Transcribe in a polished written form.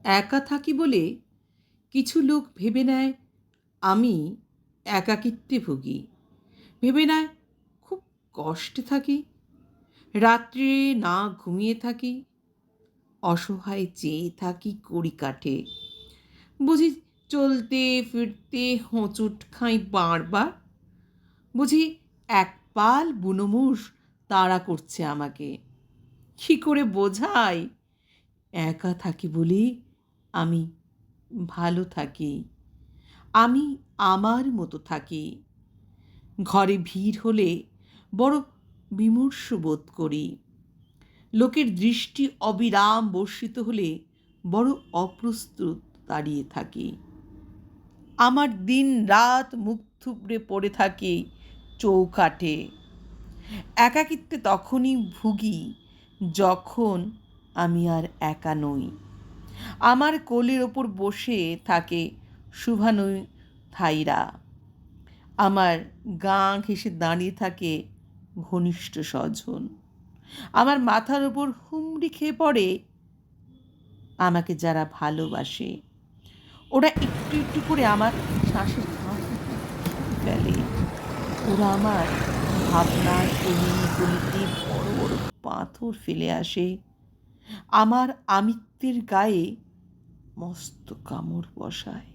একা থাকি বলে কিছু লোক ভেবে নেয় আমি একাকিত্বে ভুগি, ভেবে নেয় খুব কষ্টে থাকি, রাত্রে না ঘুমিয়ে থাকি, অসহায় চেয়ে থাকি কড়ি কাঠে, বুঝি চলতে ফিরতে হোঁচট খাই বারবার, বুঝি এক পাল বুনোমুষ তাড়া করছে আমাকে। কি করে বোঝাই একা থাকি বলি আমি ভালো থাকি, আমি আমার মতো থাকি। ঘরে ভিড় হলে বড় বিমর্ষ বোধ করি, লোকের দৃষ্টি অবিরাম বর্ষিত হলে বড় অপ্রস্তুত দাঁড়িয়ে থাকি। আমার দিন রাত মুখ থুবড়ে পড়ে থাকে চৌকাঠে। একাকিত্বে তখনই ভুগি যখন আমি আর একা নই। আমার কোলের ওপর বসে থাকে শুভানু থাইরা, আমার গা ঘেঁষে দাঁড়িয়ে থাকে ঘনিষ্ঠ স্বজন, আমার মাথার ওপর হুমড়ি খেয়ে পড়ে আমাকে যারা ভালোবাসে। ওরা একটু একটু করে আমার শ্বাসের ফাঁক ফেলে, ওরা আমার ভাবনার গলিতে বড় বড় পাথর ফেলে আসে, আমার আমিত্বের গায়ে মস্ত কামড় বসায়।